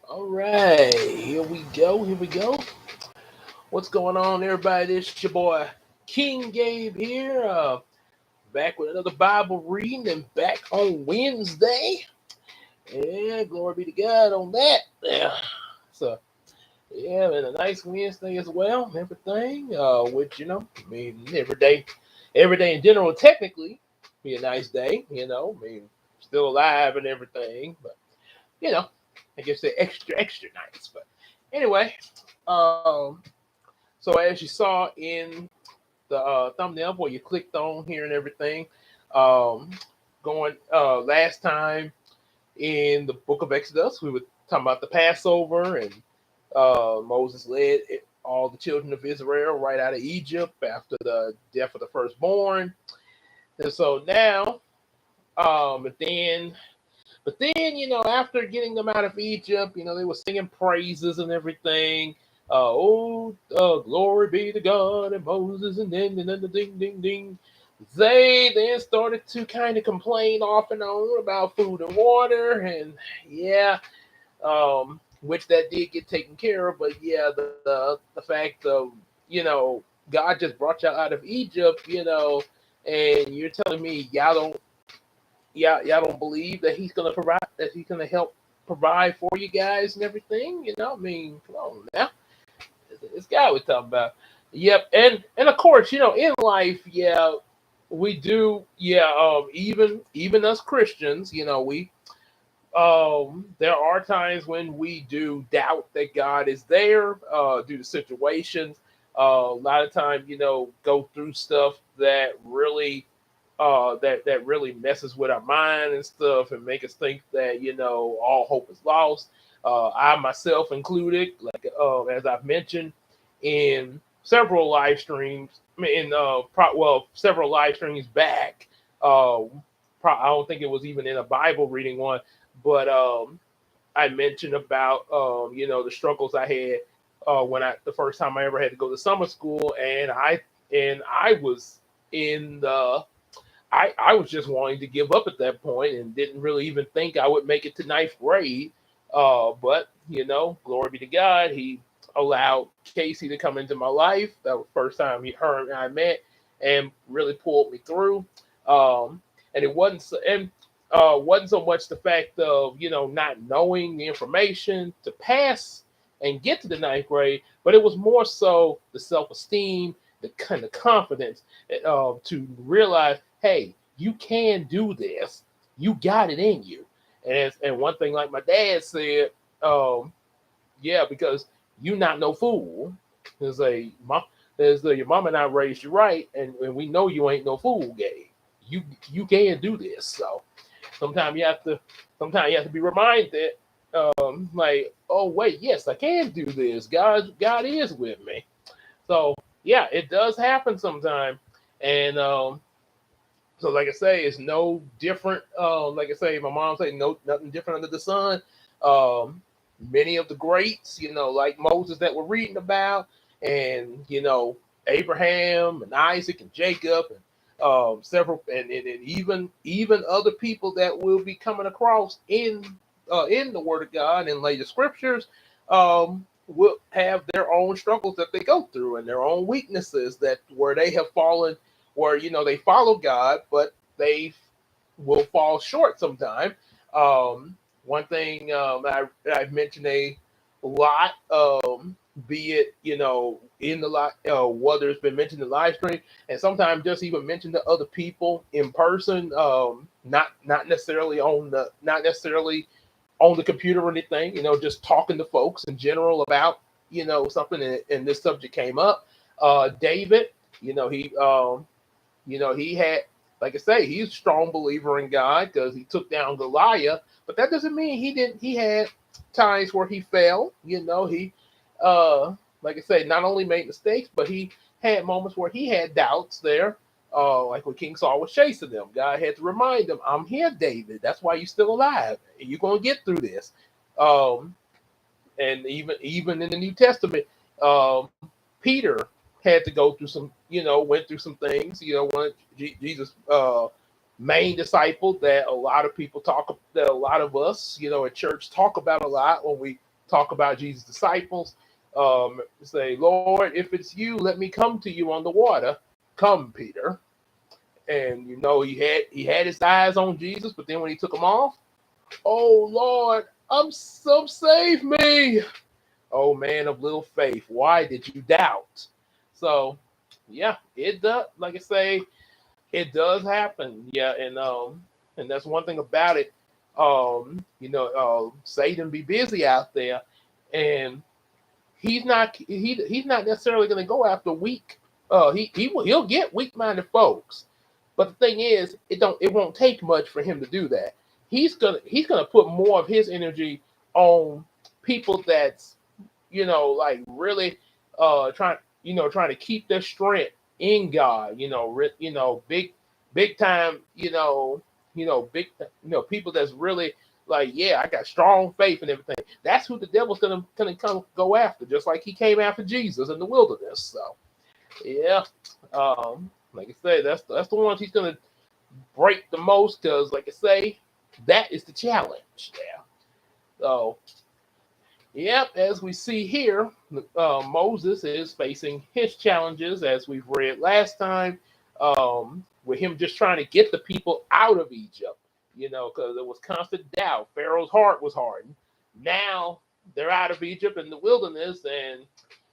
All right, here we go. Here we go. What's going on, everybody? This your boy King Gabe here, back with another Bible reading and back on Wednesday. Yeah, glory be to God on that. Yeah, so yeah, and a nice Wednesday as well. And everything, which I mean, every day in general, technically, be a nice day. I mean, still alive and everything, but you know, I guess they're extra nice. But anyway, um, so as you saw in the thumbnail where you clicked on here and everything, um, going last time in the book of Exodus, we were talking about the Passover and Moses led all the children of Israel right out of Egypt after the death of the firstborn. And so now, but then, after getting them out of Egypt, they were singing praises and everything. Glory be to God and Moses, and then the ding, ding, ding. They then started to kind of complain off and on about food and water, and yeah, which that did get taken care of. But yeah, the fact of God just brought y'all out of Egypt, and you're telling me y'all don't believe that he's gonna provide, that he's gonna help provide for you guys and everything. I mean, come on now, this guy we're talking about. Yep, and of course, in life, yeah, we do, yeah. Even us Christians, we there are times when we do doubt that God is there due to situations. A lot of times, go through stuff that really that really messes with our mind and stuff and make us think that all hope is lost. I myself included, like as I've mentioned in several live streams, I mean, several live streams back. I don't think it was even in a Bible reading one, but I mentioned about the struggles I had when the first time I ever had to go to summer school, and I was in the I was just wanting to give up at that point and didn't really even think I would make it to ninth grade. But glory be to God, He allowed Casey to come into my life. That was the first time her and I met, and really pulled me through. And it wasn't so much the fact of not knowing the information to pass and get to the ninth grade, but it was more so the self esteem, the kind of confidence to realize, hey, you can do this. You got it in you. And one thing, like my dad said, yeah, because you not no fool. There's your mama not raised you right, and we know you ain't no fool, Gabe. You can do this. So sometimes you have to sometimes you have to be reminded, like, oh wait, yes, I can do this. God is with me. So yeah, it does happen sometime. And so like I say, it's no different. Like I say, my mom say nothing different under the sun. Um, Many of the greats, like Moses that we're reading about, and Abraham and Isaac and Jacob and several, and even other people that we'll be coming across in the Word of God and later scriptures, will have their own struggles that they go through and their own weaknesses that where they have fallen, where they follow God, but they will fall short sometime. One thing I've mentioned a lot, be it in the whether it's been mentioned in the live stream, and sometimes just even mentioned to other people in person, not necessarily on the computer or anything, just talking to folks in general about something, and this subject came up. David, he he had, like I say, he's a strong believer in God because he took down Goliath, but that doesn't mean he didn't. He had times where he fell. He, like I say, not only made mistakes, but he had moments where he had doubts there. Like when King Saul was chasing them, God had to remind him, "I'm here, David. That's why you're still alive. You're gonna get through this." Um, and even in the New Testament, Peter had to go through some, went through some things. One of Jesus' main disciple that a lot of people talk, that a lot of us, at church talk about a lot when we talk about Jesus' disciples. Say, Lord, if it's you, let me come to you on the water. Come, Peter. And he had his eyes on Jesus, but then when he took them off, oh Lord, save me. Oh man of little faith, why did you doubt? So yeah, it does, like I say, it does happen. Yeah, and that's one thing about it. Satan be busy out there, and he's not necessarily going to go after weak. He'll get weak-minded folks, but the thing is, it won't take much for him to do that. He's gonna put more of his energy on people that's like really trying to keep their strength in God. Big time. People that's really like, yeah, I got strong faith and everything. That's who the devil's gonna come go after, just like he came after Jesus in the wilderness. So yeah, like I say, that's the ones he's gonna break the most, because like I say, that is the challenge there. So yep, as we see here, Moses is facing his challenges, as we've read last time, with him just trying to get the people out of Egypt, because there was constant doubt. Pharaoh's heart was hardened. Now they're out of Egypt in the wilderness, and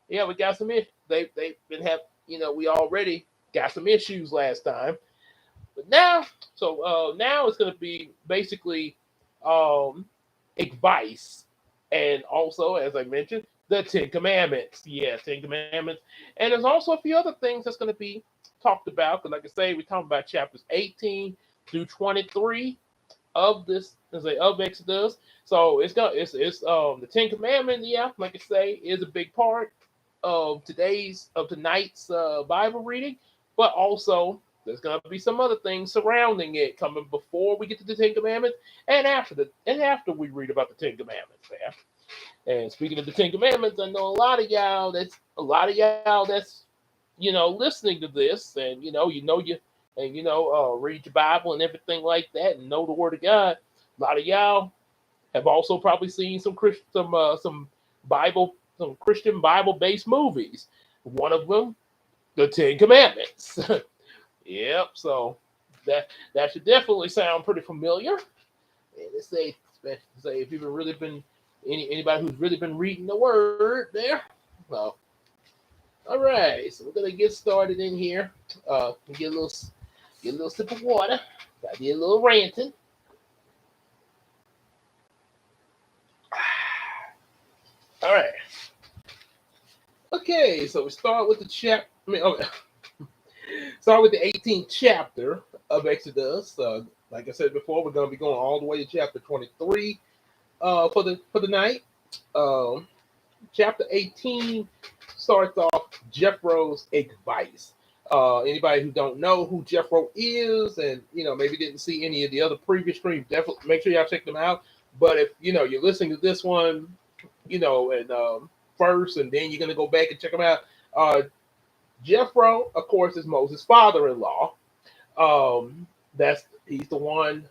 yeah, we got some issues. They've been we already got some issues last time, but now, now it's going to be basically advice. And also, as I mentioned, the Ten Commandments. Yeah, Ten Commandments. And there's also a few other things that's going to be talked about. Because, like I say, we're talking about chapters 18 through 23 of of Exodus. So it's the Ten Commandments. Yeah, like I say, is a big part of tonight's Bible reading. But also, there's going to be some other things surrounding it coming before we get to the Ten Commandments and after we read about the Ten Commandments there. And speaking of the Ten Commandments, I know a lot of y'all that's listening to this, and read your Bible and everything like that, and know the Word of God. A lot of y'all have also probably seen some Christian Bible-based movies. One of them, the Ten Commandments. Yep. So that should definitely sound pretty familiar. And let's say if you've really been anybody who's really been reading the Word there. Well, all right. So we're gonna get started in here. Get a little sip of water. Got to get a little ranting. All right. Okay. So we start with the chapter. Start with the 18th chapter of Exodus. Like I said before, we're going to be going all the way to chapter 23 for the night. Chapter 18 starts off Jethro's advice. Anybody who don't know who Jethro is, and maybe didn't see any of the other previous streams, definitely make sure y'all check them out. But if you're listening to this one, and first, and then you're going to go back and check them out. Jethro, of course, is Moses' father-in-law. He's the one.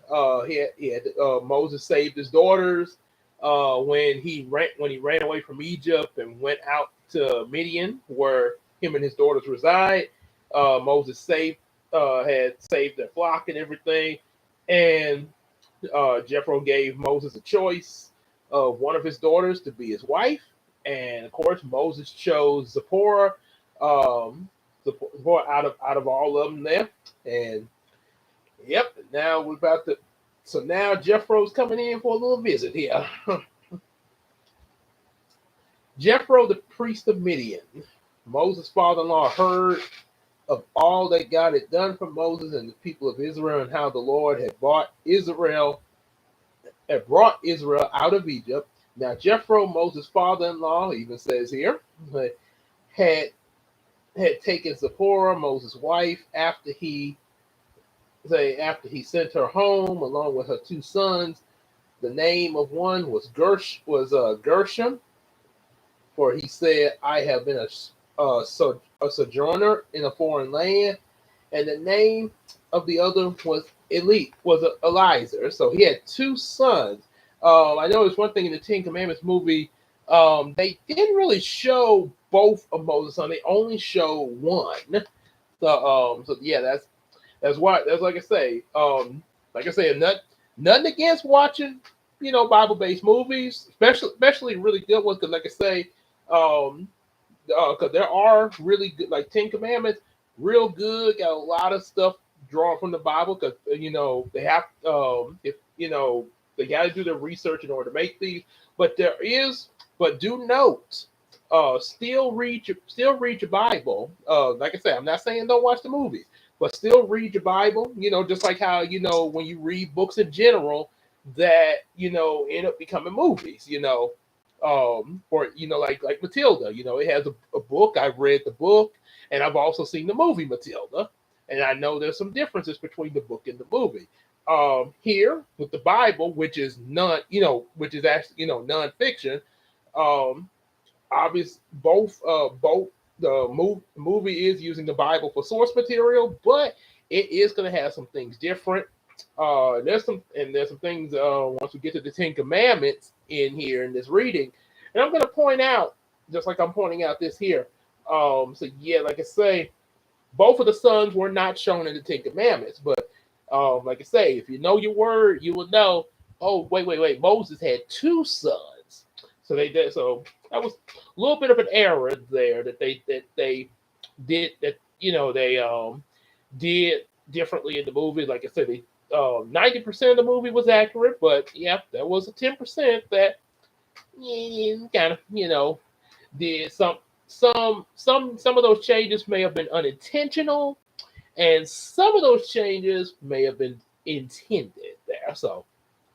Moses saved his daughters when he ran away from Egypt and went out to Midian, where him and his daughters reside. Moses had saved their flock and everything, and Jethro gave Moses a choice of one of his daughters to be his wife, and of course, Moses chose Zipporah. Out of all of them there, and yep. Now we're about to. So now Jethro's coming in for a little visit here. Jethro, the priest of Midian, Moses' father-in-law, heard of all that God had done for Moses and the people of Israel, and how the Lord had brought Israel out of Egypt. Now Jethro, Moses' father-in-law, even says here, had taken Zipporah, Moses' wife, after he sent her home along with her two sons. The name of one was Gershom, for he said, "I have been a sojourner in a foreign land." And the name of the other was Eliezer. So he had two sons. I know there's one thing in the Ten Commandments movie. They didn't really show both of Moses' son. They only show one. So yeah, that's why. That's like I say, nothing against watching, Bible-based movies, especially really good ones. Because like I say, um, because there are really good, like Ten Commandments, real good. Got a lot of stuff drawn from the Bible. Because they have, if they got to do their research in order to make these. But but do note, still read your Bible. Like I said, I'm not saying don't watch the movies, but still read your Bible. Just like how when you read books in general that end up becoming movies. Or like Matilda. It has a book. I've read the book, and I've also seen the movie Matilda, and I know there's some differences between the book and the movie. Here with the Bible, which is which is actually nonfiction. Um, Obvious both the movie is using the Bible for source material, but it is going to have some things different. There's some things once we get to the Ten Commandments in here in this reading, and I'm going to point out just like I'm pointing out this here. So yeah, like I say, both of the sons were not shown in the Ten Commandments, but like I say, if you know your word, you will know. Oh, wait. Moses had two sons, so they did. So that was a little bit of an error there that they did that. They did differently in the movie. Like I said, 90% of the movie was accurate, but yeah, there was a 10% that kind of did some of those changes may have been unintentional, and some of those changes may have been intended there. So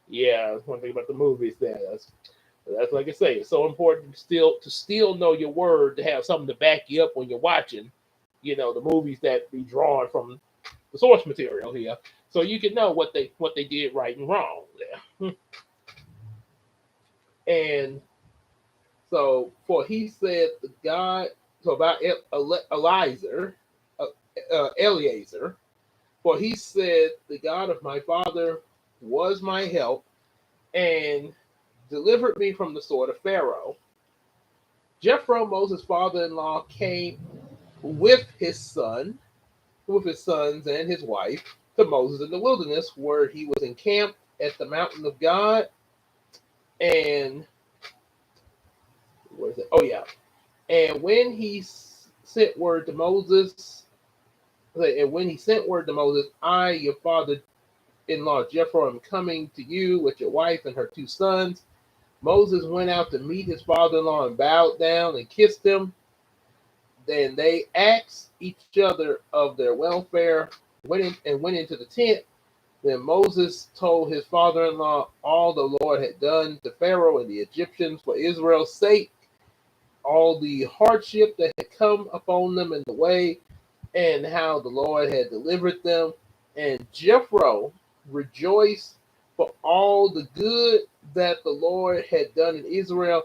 yeah, that's one thing about the movies there. That's like I say, it's so important to still know your word, to have something to back you up when you're watching, the movies that be drawn from the source material here, so you can know what they did right and wrong there. And so, for he said the God, so about Eliezer, for he said the God of my father was my help and delivered me from the sword of Pharaoh. Jethro, Moses' father-in-law, came with his sons and his wife to Moses in the wilderness, where he was encamped at the mountain of God. And where is it? Oh yeah. And when he sent word to Moses, I, your father-in-law Jethro, am coming to you with your wife and her two sons. Moses went out to meet his father-in-law and bowed down and kissed him. Then they asked each other of their welfare, went into the tent. Then Moses told his father-in-law all the Lord had done to Pharaoh and the Egyptians for Israel's sake, all the hardship that had come upon them in the way, and how the Lord had delivered them. And Jethro rejoiced for all the good that the Lord had done in Israel,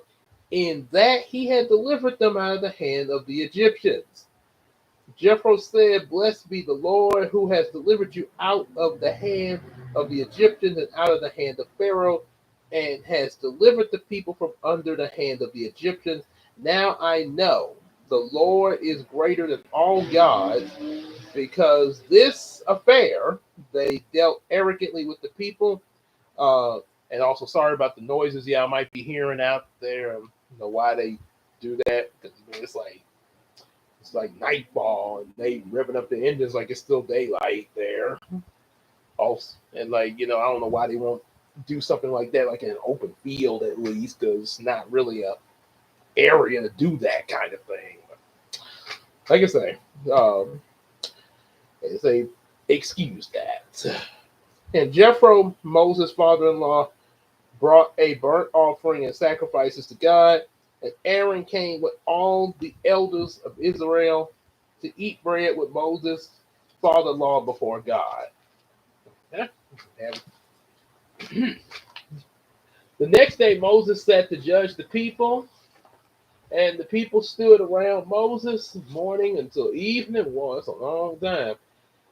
in that he had delivered them out of the hand of the Egyptians. Jethro said, blessed be the Lord who has delivered you out of the hand of the Egyptians and out of the hand of Pharaoh, and has delivered the people from under the hand of the Egyptians. Now I know the Lord is greater than all gods, because this affair they dealt arrogantly with the people. And also, sorry about the noises. Yeah, I might be hearing out there. Why they do that? Because it's like nightfall, and they revving up the engines like it's still daylight there. Also, and I don't know why they won't do something like that, like in an open field at least, because it's not really a area to do that kind of thing. But like I say, they say excuse that. And Jethro, Moses' father-in-law, brought a burnt offering and sacrifices to God. And Aaron came with all the elders of Israel to eat bread with Moses' father-in-law before God. The next day Moses sat to judge the people, and the people stood around Moses morning until evening. Well, that's a long time.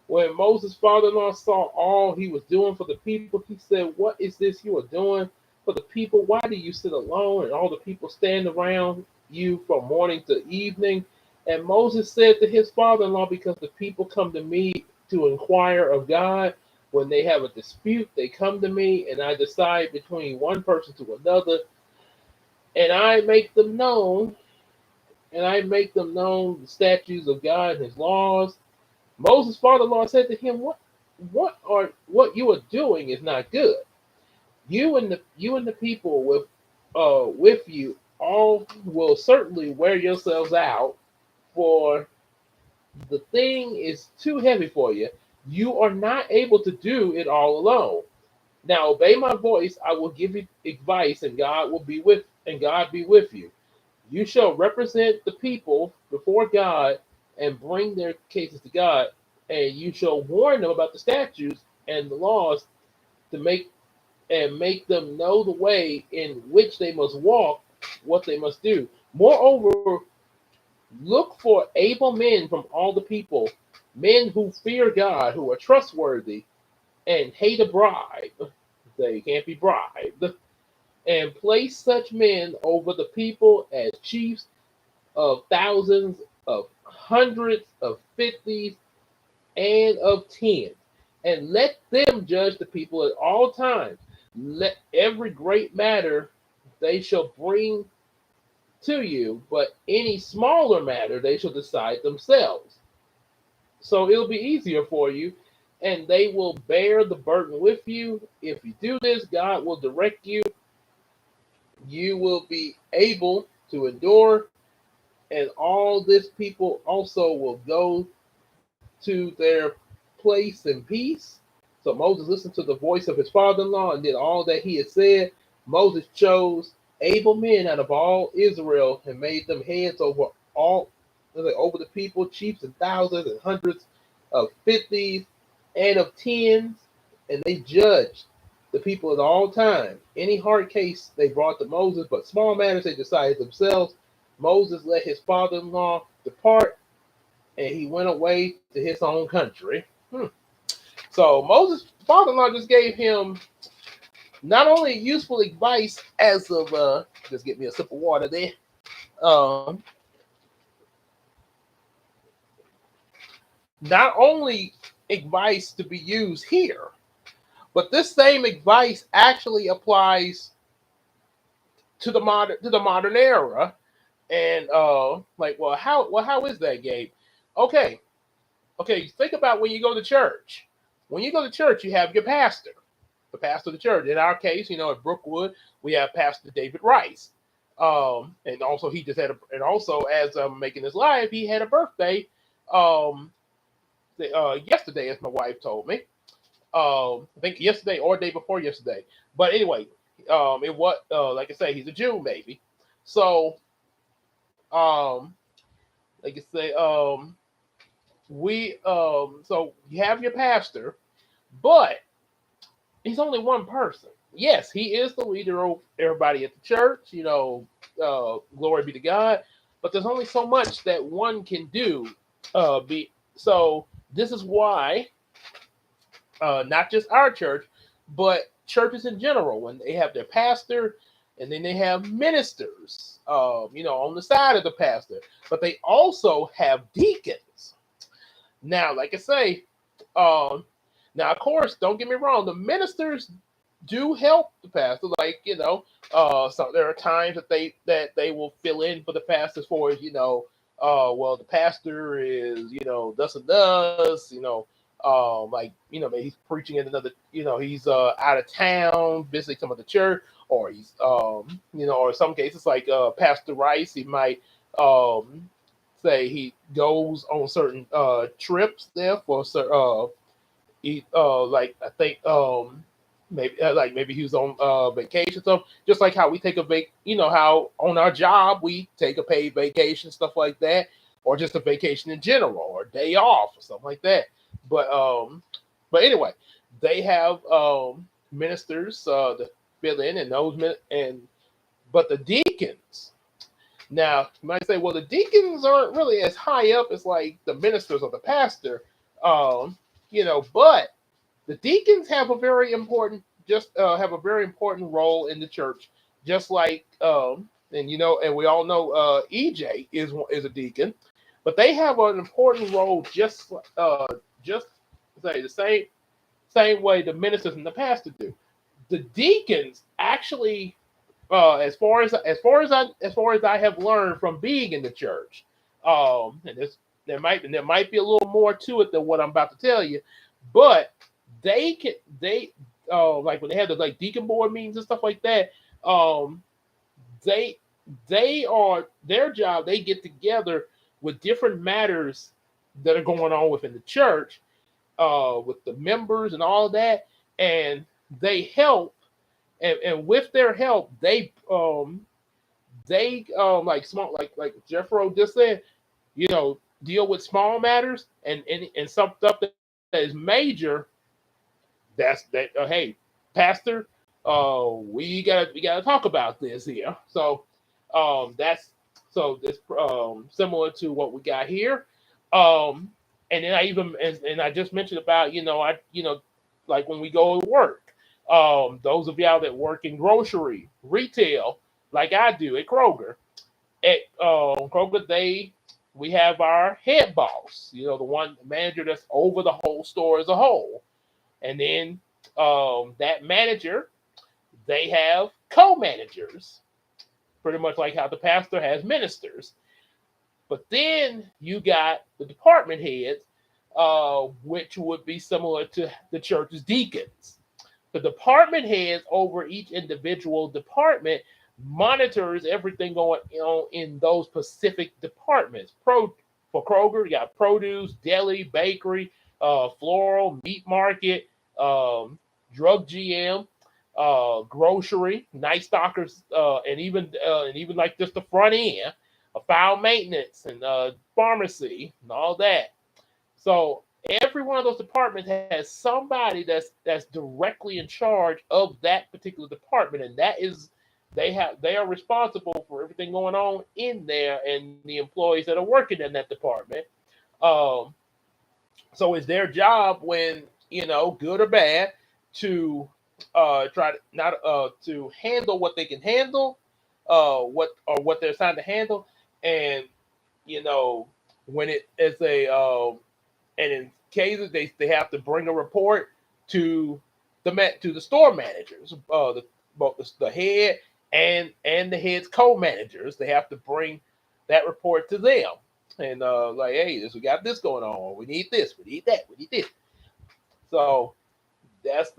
When Moses' father-in-law saw all he was doing for the people, he said, what is this you are doing? for the people, why do you sit alone and all the people stand around you from morning to evening? And Moses said to his father-in-law, because the people come to me to inquire of God. When they have a dispute, they come to me, and I decide between one person to another, and I make them known the statutes of God and his laws. Moses' father-in-law said to him, what you are doing is not good. You and the people with you all will certainly wear yourselves out, for the thing is too heavy for you. You are not able to do it all alone. Now obey my voice. I will give you advice, and God be with you. You shall represent the people before God and bring their cases to God, and you shall warn them about the statutes and the laws to make them know the way in which they must walk, what they must do. Moreover, look for able men from all the people, men who fear God, who are trustworthy and hate a bribe. They can't be bribed. And place such men over the people as chiefs of thousands, of hundreds, of fifties, and of tens. And let them judge the people at all times. Let every great matter they shall bring to you, but any smaller matter they shall decide themselves. So it'll be easier for you, and they will bear the burden with you. If you do this, God will direct you. You will be able to endure, and all this people also will go to their place in peace. So Moses listened to the voice of his father-in-law and did all that he had said. Moses chose able men out of all Israel and made them heads over the people, chiefs and thousands and hundreds of fifties and of tens, and they judged the people at all times. Any hard case they brought to Moses, but small matters they decided themselves. Moses let his father-in-law depart, and he went away to his own country. So Moses' father-in-law just gave him not only useful advice as of just get me a sip of water there. Um, Not only advice to be used here, but this same advice actually applies to the modern era. And how is that, Gabe? Okay, okay. Think about when you go to church. When you go to church, you have your pastor, the pastor of the church. In our case, at Brookwood, we have Pastor David Rice. And also he just had and also as I'm making this live, he had a birthday yesterday, as my wife told me. I think yesterday or day before yesterday. But anyway, it was like I say, he's a Jew, maybe. So, like I say, so you have your pastor, but he's only one person. Yes, he is the leader of everybody at the church. Glory be to God. But there's only so much that one can do. So this is why not just our church, but churches in general, when they have their pastor and then they have ministers, on the side of the pastor, but they also have deacons. Now, like I say, now of course, don't get me wrong, the ministers do help the pastor. So there are times that they will fill in for the pastor as far as well, the pastor is thus and thus, maybe he's preaching in another, he's out of town visiting some of the church, or he's or in some cases like Pastor Rice, he might say he goes on certain trips there for he like I think maybe he was on vacation, so just like how we take how on our job we take a paid vacation, stuff like that, or just a vacation in general, or a day off or something like that. But anyway, they have ministers to fill in, and but the deacons. Now you might say, well, the deacons aren't really as high up as like the ministers or the pastor, but the deacons have a very important just have a very important role in the church, just like and and we all know EJ is a deacon, but they have an important role just say the same way the ministers and the pastor do. The deacons actually, as far as I have learned from being in the church, and there might be a little more to it than what I'm about to tell you, but they like when they have the like deacon board meetings and stuff like that, um, they they are their job. They get together with different matters that are going on within the church, with the members and all that, and they help, and with their help, they like small like Jeffro just said, deal with small matters and some stuff that is major. Hey, pastor, we gotta talk about this here. So that's so it's similar to what we got here. um and then and I just mentioned about like when we go to work, those of y'all that work in grocery retail like I do at Kroger. At Kroger, we have our head boss, the one manager that's over the whole store as a whole, and then that manager, they have co-managers, pretty much like how the pastor has ministers. But then you got the department heads, which would be similar to the church's deacons. The department heads over each individual department monitors everything going on in those specific departments. For Kroger, you got produce, deli, bakery, floral, meat market, drug GM, grocery, night stalkers, and even like just the front end, file maintenance and pharmacy and all that. So every one of those departments has somebody that's directly in charge of that particular department, and that is they are responsible for everything going on in there and the employees that are working in that department. Um, so it's their job when good or bad to try to not to handle what they can handle, what they're assigned to handle, and you know when it is and in cases they have to bring a report to the store managers, both the head and the head's co-managers. They have to bring that report to them, and like, hey, we got this going on. We need this. We need that. We need this. So that's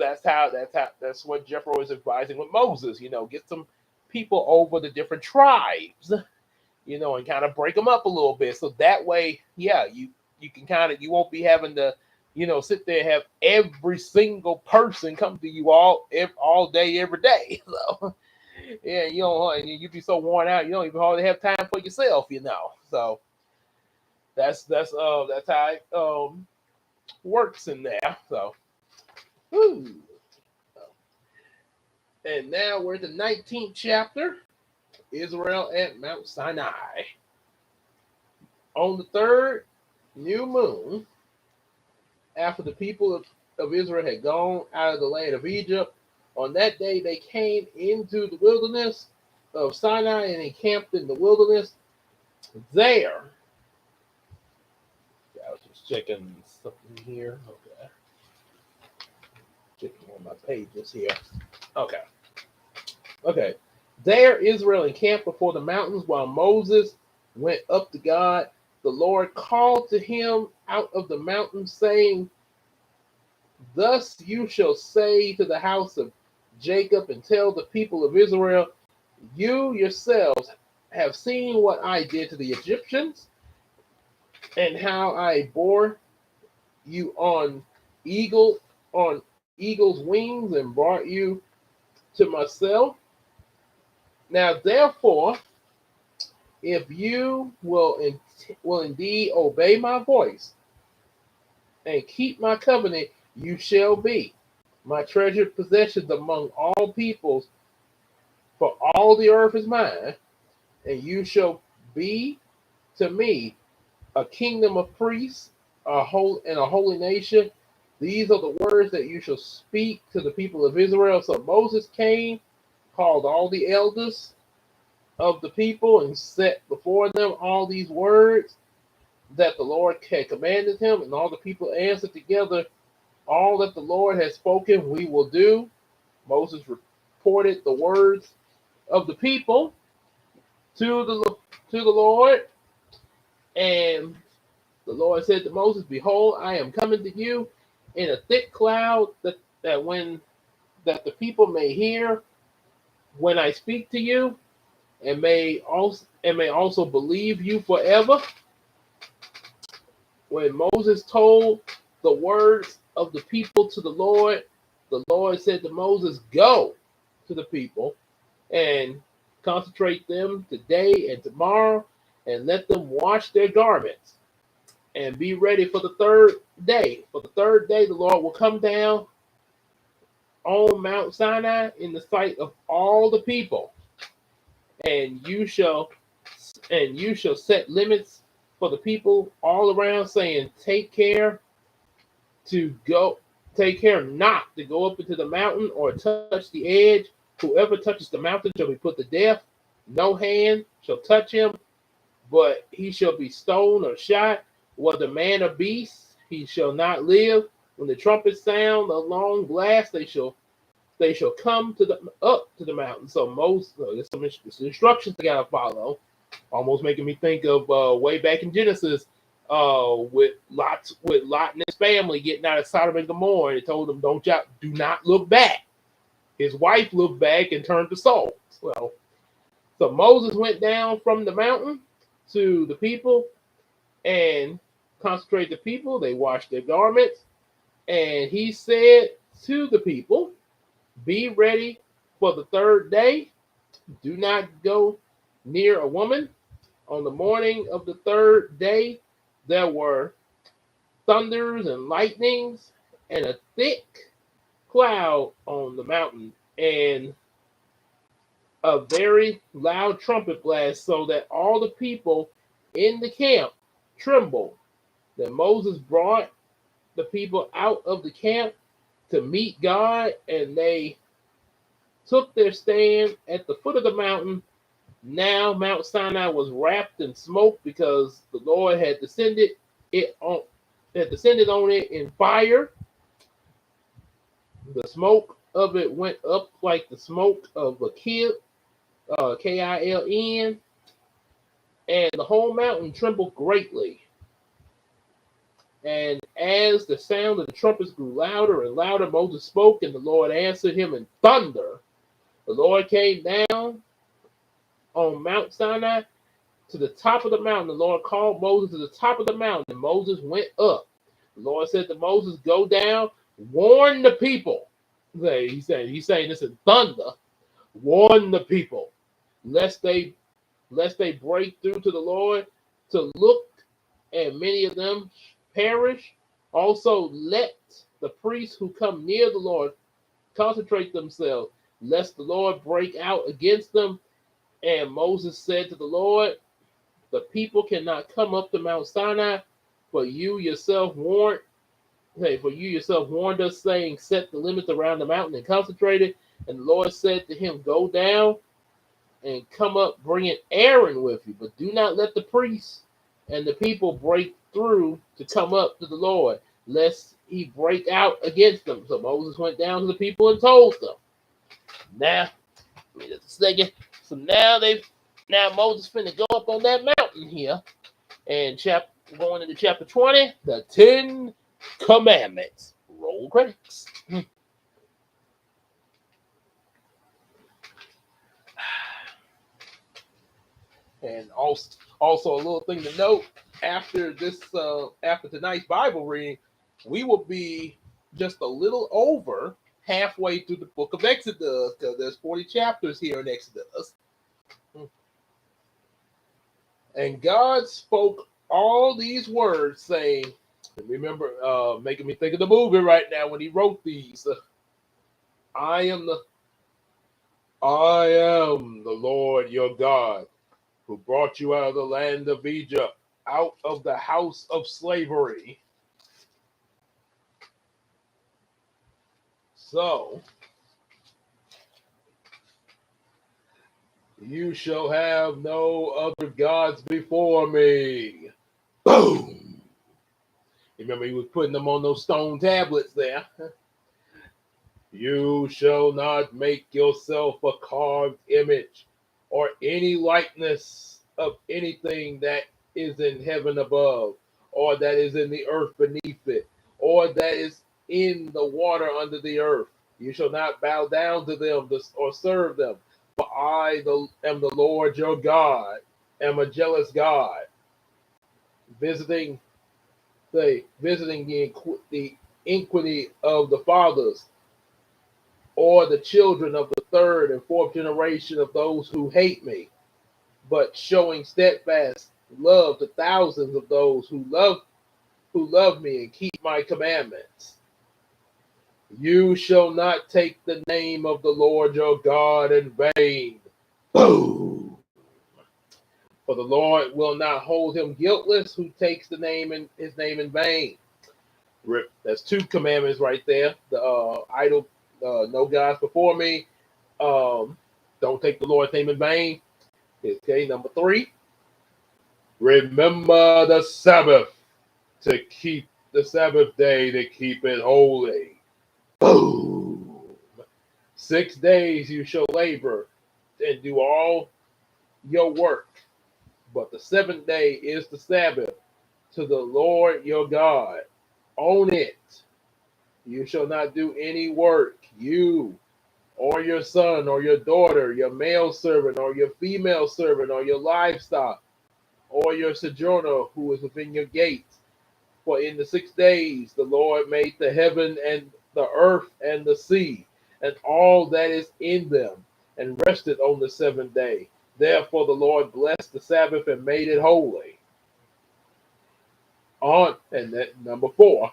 what Jethro is advising with Moses. Get some people over the different tribes, and kind of break them up a little bit. So that way, yeah, you can you won't be having to, sit there and have every single person come to you all day, every day. So yeah, and you'd be so worn out, you don't even hardly have time for yourself. So that's how it works in there. So, whew. And now we're at the 19th chapter, Israel at Mount Sinai. On the third new moon, after the people of Israel had gone out of the land of Egypt, on that day they came into the wilderness of Sinai and encamped in the wilderness there. I was just checking something here. Okay. Checking on my pages here. Okay. Okay. There Israel encamped before the mountains while Moses went up to God. The Lord called to him out of the mountain, saying, "Thus you shall say to the house of Jacob and tell the people of Israel, you yourselves have seen what I did to the Egyptians, and how I bore you on eagle's wings and brought you to myself. Now therefore, if you will indeed obey my voice and keep my covenant, you shall be my treasured possessions among all peoples, for all the earth is mine, and you shall be to me a kingdom of priests, a holy nation. These are the words that you shall speak to the people of Israel. So Moses came, called all the elders of the people, and set before them all these words that the Lord had commanded him. And all the people answered together, all that the Lord has spoken, we will do. Moses reported the words of the people to the Lord, and the Lord said to Moses, "Behold, I am coming to you in a thick cloud, that the people may hear when I speak to you, and may also believe you forever." When Moses told the words of the people to the Lord said to Moses, "Go to the people and concentrate them today and tomorrow, and let them wash their garments and be ready for the third day. For the third day, the Lord will come down on Mount Sinai in the sight of all the people, and you shall set limits for the people all around, saying, take care not to go up into the mountain or touch the edge. Whoever touches the mountain shall be put to death. No hand shall touch him, but he shall be stoned or shot, whether man or beast, he shall not live. When the trumpet sound a long blast, they shall come up to the mountain." So there's some instructions they gotta follow. Almost making me think of way back in Genesis, with Lot and his family getting out of Sodom and Gomorrah, and it told them, do not look back. His wife looked back and turned to salt. Well, so Moses went down from the mountain to the people and consecrated the people. They washed their garments, and he said to the people, "Be ready for the third day. Do not go near a woman." On the morning of the third day, there were thunders and lightnings and a thick cloud on the mountain, and a very loud trumpet blast, so that all the people in the camp trembled. Then Moses brought the people out of the camp to meet God, and they took their stand at the foot of the mountain. Now Mount Sinai was wrapped in smoke, because the Lord had descended on it in fire. The smoke of it went up like the smoke of a kiln, KILN, and the whole mountain trembled greatly. And as the sound of the trumpets grew louder and louder, Moses spoke, and the Lord answered him in thunder. The Lord came down on Mount Sinai to the top of the mountain. The Lord called Moses to the top of the mountain, and Moses went up. The Lord said to Moses, "Go down, warn the people." He's saying this in thunder. Warn the people, lest they break through to the Lord to look, and many of them perish. Also, let the priests who come near the Lord concentrate themselves, lest the Lord break out against them. And Moses said to the Lord, "The people cannot come up to Mount Sinai, for you yourself warned us, saying, set the limits around the mountain and concentrate it." And the Lord said to him, "Go down and come up, bringing Aaron with you, but do not let the priests and the people break through to come up to the Lord, lest he break out against them." So Moses went down to the people and told them. Now, just a second. So now Moses finna go up on that mountain here, and going into chapter 20, the 10 Commandments. Roll credits. And also a little thing to note, after tonight's Bible reading, we will be just a little over halfway through the book of Exodus, because there's 40 chapters here in Exodus. And God spoke all these words, saying, remember, making me think of the movie right now when he wrote these. I am the Lord your God, who brought you out of the land of Egypt, out of the house of slavery. So, you shall have no other gods before me. Boom! Remember, he was putting them on those stone tablets there. You shall not make yourself a carved image or any likeness of anything that is in heaven above, or that is in the earth beneath it, or that is in the water under the earth. You shall not bow down to them or serve them. For am the Lord your God, am a jealous God, visiting the iniquity of the fathers or the children of the third and fourth generation of those who hate me, but showing steadfast love to thousands of those who love me and keep my commandments. You shall not take the name of the Lord your God in vain. Boom! For the Lord will not hold him guiltless who takes his name in vain. That's two commandments right there. The idol, no gods before me. Don't take the Lord's name in vain. Okay, number 3. Remember the Sabbath to keep the Sabbath day to keep it holy. Boom! 6 days you shall labor and do all your work, but the 7th day is the Sabbath to the Lord your God. On it you shall not do any work, you or your son or your daughter, your male servant or your female servant, or your livestock, or your sojourner who is within your gates. For in the 6 days the Lord made the heaven and the earth and the sea, and all that is in them, and rested on the 7th day. Therefore the Lord blessed the Sabbath and made it holy. Number 4,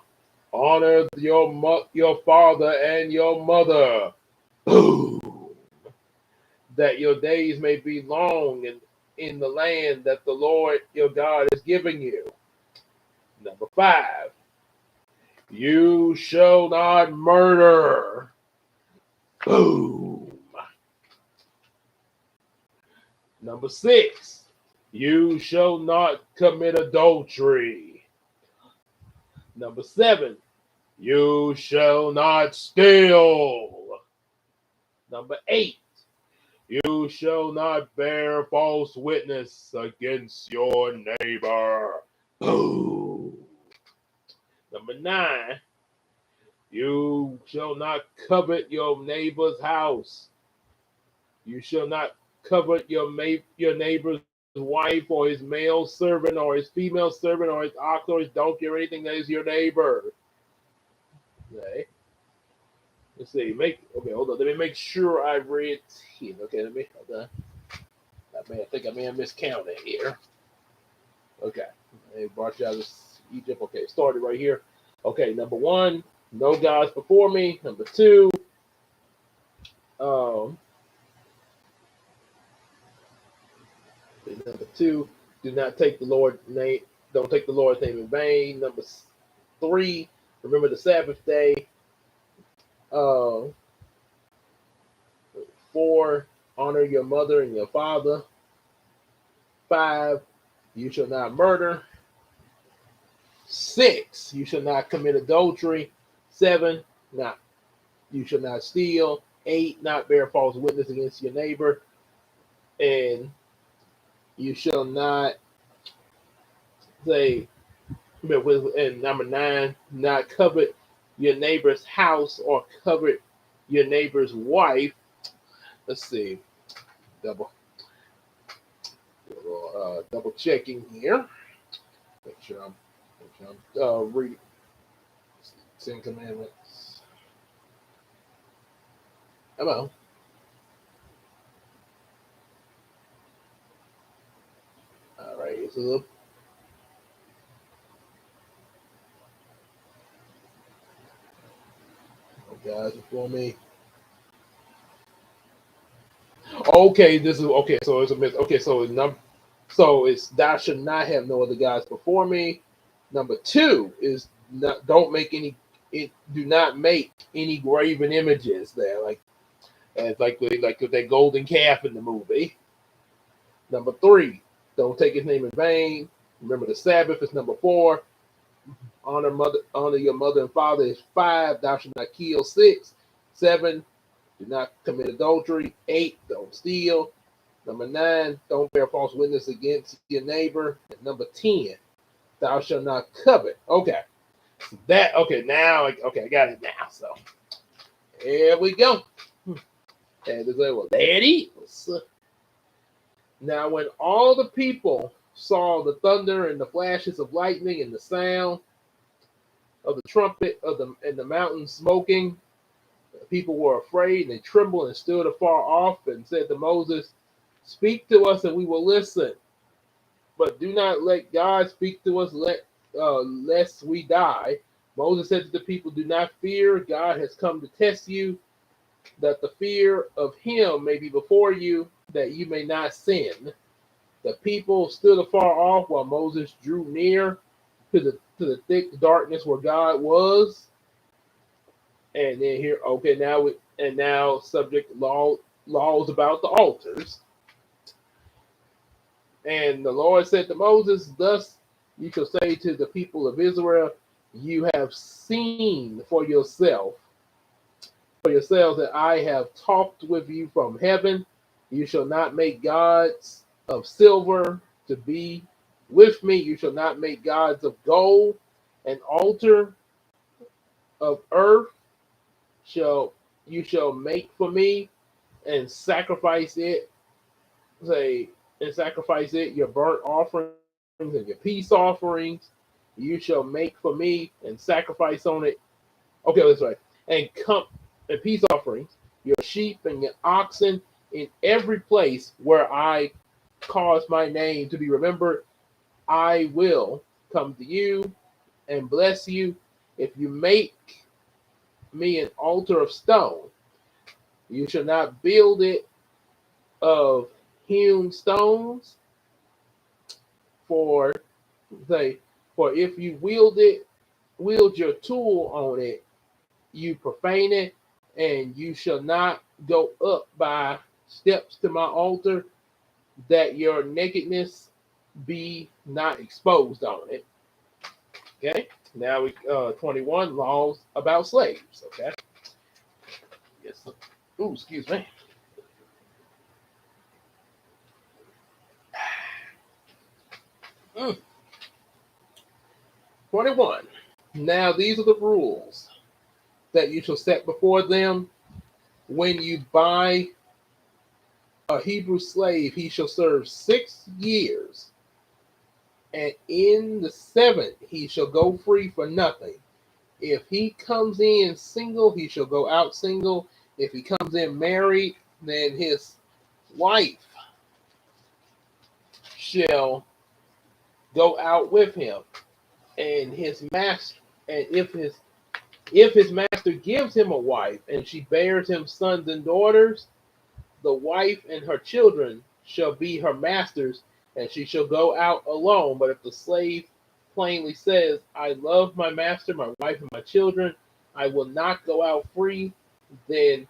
honor your father and your mother. Boom! That your days may be long in the land that the Lord your God is giving you. Number 5, you shall not murder. Boom! Number 6, you shall not commit adultery. Number 7, you shall not steal. Number 8, you shall not bear false witness against your neighbor. Boom! Number 9, you shall not covet your neighbor's house. You shall not covet your neighbor's wife or his male servant or his female servant or his ox or his donkey or anything that is your neighbor. Okay. Let's see. Hold on. Let me make sure I read 10. Okay, hold on. I think I may have miscounted here. Okay. I brought you out of Egypt. Okay, started right here. Okay, number 1, no gods before me. Number 2, do not take the Lord's name. Don't take the Lord's name in vain. Number 3, remember the Sabbath day. 4, honor your mother and your father. 5, you shall not murder. 6, you shall not commit adultery. 7, you shall not steal. 8, not bear false witness against your neighbor. And you shall not say, and number 9, not covet your neighbor's house or covet your neighbor's wife. Let's see, double checking here. Make sure I'm reading 10 Commandments. Come on. All right, it's a little. Oh, guys, before me. Okay, this is okay. So it's a miss. Okay, so it's thou should not have no other gods before me. Number 2 is don't make any it do not make any graven images there, like with that golden calf in the movie. Number 3, don't take his name in vain. Remember the Sabbath is number 4. Honor your mother and father is 5. Thou shalt not kill 6. 7, do not commit adultery. 8, don't steal. Number 9, don't bear false witness against your neighbor. And number 10, thou shalt not covet. Okay. Now I got it now. So here we go. And they say, well, there it is. Now when all the people saw the thunder and the flashes of lightning and the sound of the trumpet and the mountain smoking, the people were afraid and they trembled and stood afar off and said to Moses, speak to us and we will listen, but do not let God speak to us lest we die. Moses said to the people, do not fear. God has come to test you, that the fear of him may be before you, that you may not sin. The people stood afar off while Moses drew near to the thick darkness where God was. And then here, now subject laws about the altars. And the Lord said to Moses, thus you shall say to the people of Israel, you have seen for yourselves that I have talked with you from heaven. You shall not make gods of silver to be with me. You shall not make gods of gold. An altar of earth you shall make for me, and sacrifice it. Sacrifice it your burnt offerings and your peace offerings. You shall make for me and sacrifice on it. Okay, that's right. And peace offerings, your sheep and your oxen in every place where I cause my name to be remembered. I will come to you and bless you. If you make me an altar of stone, you shall not build it of hewn stones, for if you wield your tool on it, you profane it, and you shall not go up by steps to my altar, that your nakedness be not exposed on it. Okay, now we 21 laws about slaves. Okay, yes. Ooh, excuse me. Mm. 21. Now these are the rules that you shall set before them. When you buy a Hebrew slave, he shall serve 6 years, and in the 7th he shall go free for nothing. If he comes in single, he shall go out single. If he comes in married, then his wife shall go out with him. And his master, and if his master gives him a wife, and she bears him sons and daughters, the wife and her children shall be her master's, and she shall go out alone. But if the slave plainly says, I love my master, my wife, and my children, I will not go out free, then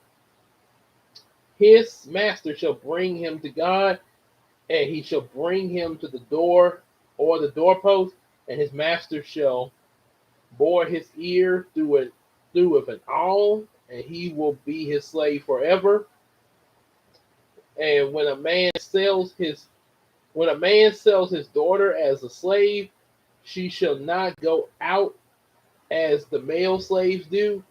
his master shall bring him to God, and he shall bring him to the door or the doorpost, and his master shall bore his ear through with an awl, and he will be his slave forever. And when a man sells his daughter as a slave, she shall not go out as the male slaves do.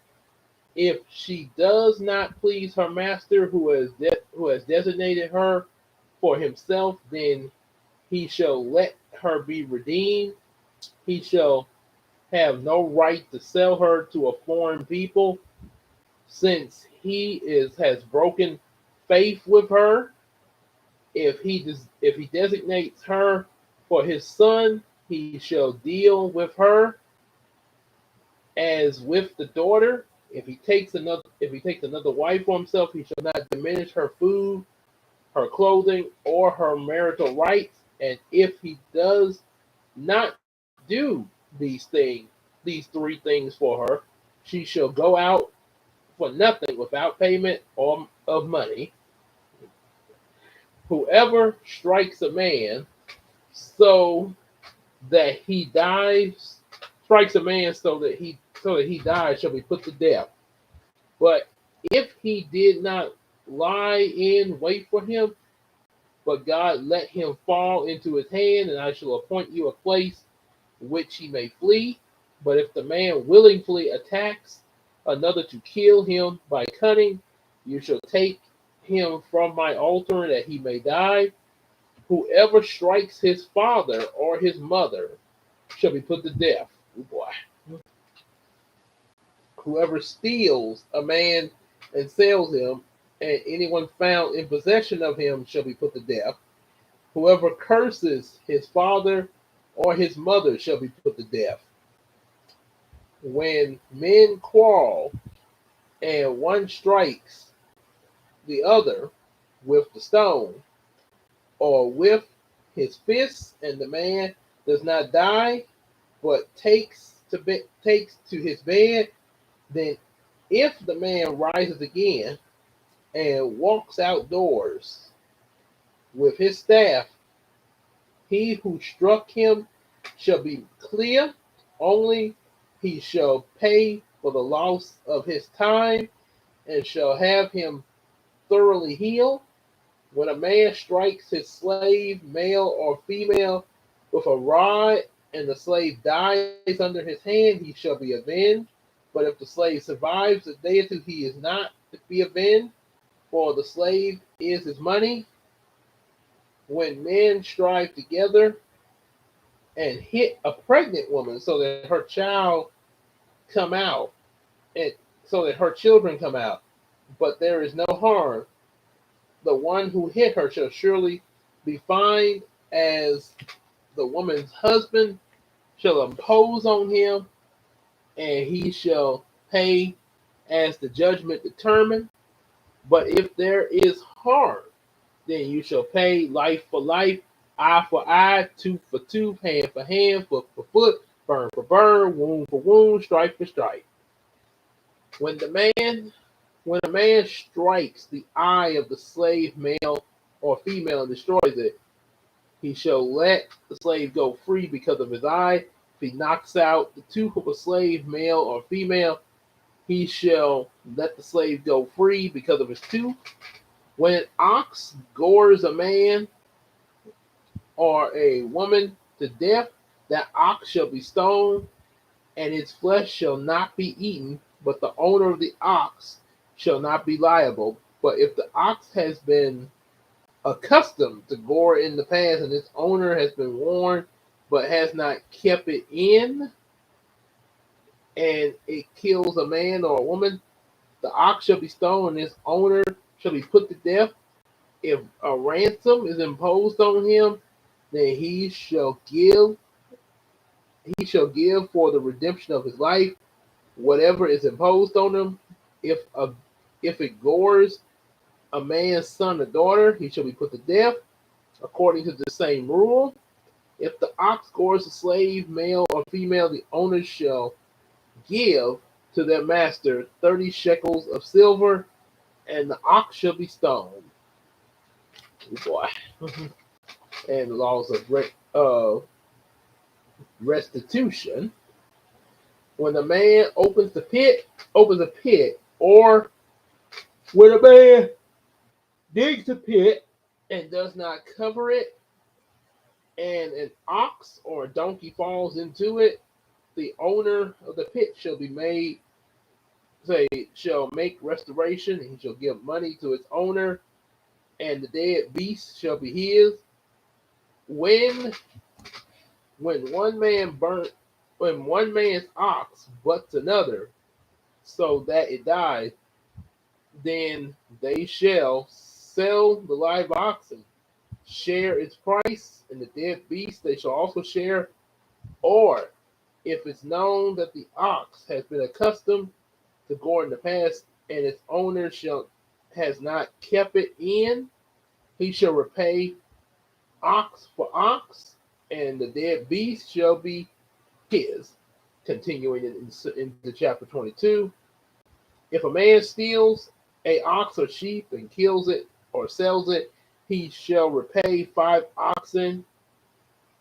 If she does not please her master, who has designated her for himself, then he shall let her be redeemed. He shall have no right to sell her to a foreign people, since he has broken faith with her. If he designates her for his son, he shall deal with her as with the daughter. If he takes another wife for himself, he shall not diminish her food, her clothing, or her marital rights. And if he does not do these 3 things for her, she shall go out for nothing without payment or of money. Whoever strikes a man so that he dies, strikes a man so that he dies, shall be put to death. But if he did not lie in wait for him, but God let him fall into his hand, and I shall appoint you a place which he may flee. But if the man willingly attacks another to kill him by cunning, you shall take him from my altar that he may die. Whoever strikes his father or his mother shall be put to death. Oh boy. Whoever steals a man and sells him, and anyone found in possession of him shall be put to death. Whoever curses his father or his mother shall be put to death. When men quarrel and one strikes the other with the stone or with his fists, and the man does not die, but takes to his bed, then if the man rises again and walks outdoors with his staff, he who struck him shall be clear, only he shall pay for the loss of his time and shall have him thoroughly healed. When a man strikes his slave, male or female, with a rod, and the slave dies under his hand, he shall be avenged. But if the slave survives the day or two, he is not to be avenged, for the slave is his money. When men strive together and hit a pregnant woman so that her child come out, and so that her children come out, but there is no harm, the one who hit her shall surely be fined, as the woman's husband shall impose on him, and he shall pay as the judgment determined. But if there is harm, then you shall pay life for life, eye for eye, tooth for tooth, hand for hand, foot for foot, burn for burn, wound for wound, stripe for stripe. When the man when a man strikes the eye of the slave, male or female, and destroys it, he shall let the slave go free because of his eye. If he knocks out the tooth of a slave, male or female, he shall let the slave go free because of his tooth. When an ox gores a man or a woman to death, that ox shall be stoned, and its flesh shall not be eaten, but the owner of the ox shall not be liable. But if the ox has been accustomed to gore in the past, and its owner has been warned but has not kept it in, and it kills a man or a woman, the ox shall be stoned, and its owner shall be put to death. If a ransom is imposed on him, then he shall give for the redemption of his life whatever is imposed on him. If it gores a man's son or daughter, he shall be put to death according to the same rule. If the ox gores a slave, male or female, the owner shall give to their master 30 shekels of silver, and the ox shall be stoned. Oh boy. And the laws of restitution. When a man opens a pit, or when a man digs a pit and does not cover it, and an ox or a donkey falls into it, the owner of the pit shall make restoration, and he shall give money to its owner, and the dead beast shall be his. When when one man burnt when one man's ox butts another so that it dies, then they shall sell the live oxen, share its price, and the dead beast they shall also share. Or if it's known that the ox has been accustomed to gore in the past, and its owner has not kept it in, he shall repay ox for ox, and the dead beast shall be his. Continuing into chapter 22, if a man steals a ox or sheep and kills it or sells it, he shall repay 5 oxen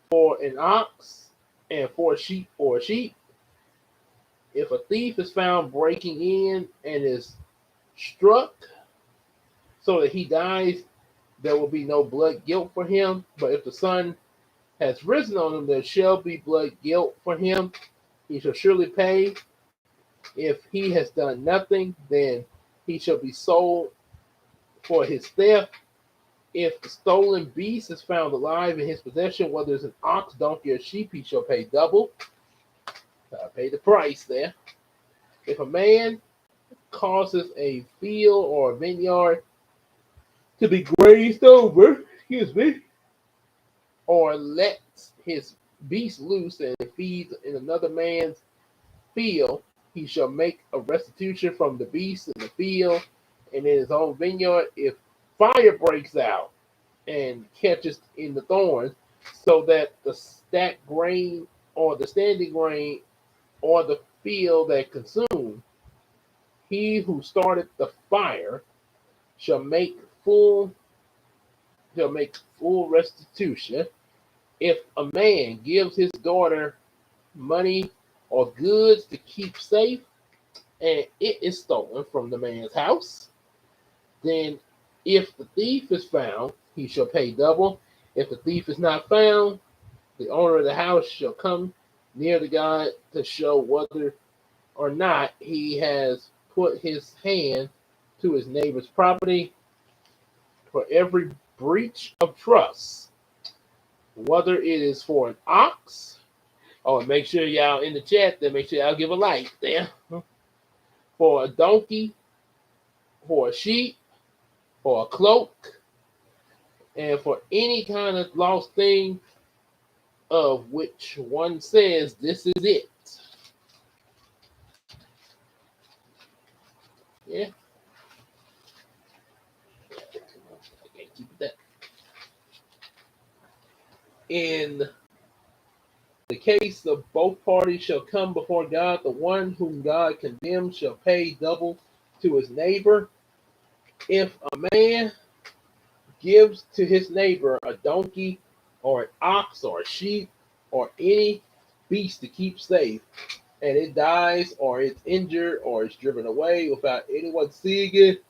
for an ox and 4 sheep for a sheep. If a thief is found breaking in and is struck so that he dies, there will be no blood guilt for him. But if the sun has risen on him, there shall be blood guilt for him. He shall surely pay. If he has done nothing, then he shall be sold for his theft. If the stolen beast is found alive in his possession, whether it's an ox, donkey, or sheep, he shall pay double. Pay the price there. If a man causes a field or a vineyard to be grazed over, or lets his beast loose and feeds in another man's field, he shall make a restitution from the beast in the field and in his own vineyard. If fire breaks out and catches in the thorns, so that the stacked grain or the standing grain or the field that consumed, he who started the fire shall make full restitution. If a man gives his daughter money or goods to keep safe, and it is stolen from the man's house, then if the thief is found, he shall pay double. If the thief is not found, the owner of the house shall come near the guy to show whether or not he has put his hand to his neighbor's property. For every breach of trust, whether it is for an ox, oh, and make sure y'all in the chat there, make sure y'all give a like there, for a donkey, for a sheep, for a cloak, and for any kind of lost thing of which one says this is it. Yeah. I can't keep it that. In the case of both parties shall come before God, the one whom God condemns shall pay double to his neighbor. If a man gives to his neighbor a donkey or an ox or a sheep or any beast to keep safe, and it dies or it's injured or it's driven away without anyone seeing it,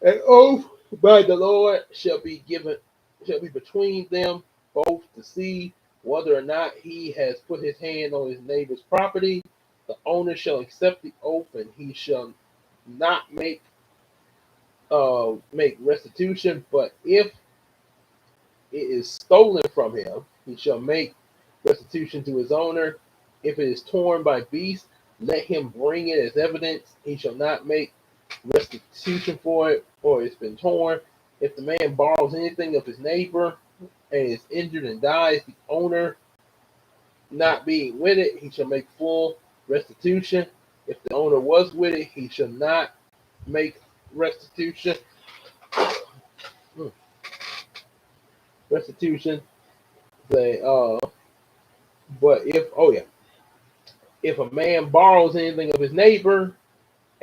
an oath by the Lord shall be between them both to see whether or not he has put his hand on his neighbor's property. The owner shall accept the oath, and he shall not make restitution. But if it is stolen from him, he shall make restitution to his owner. If it is torn by beast, let him bring it as evidence. He shall not make restitution for it, or it's been torn. If the man borrows anything of his neighbor and is injured and dies, the owner not being with it, he shall make full restitution. If the owner was with it, he shall not make restitution. Restitution. But if a man borrows anything of his neighbor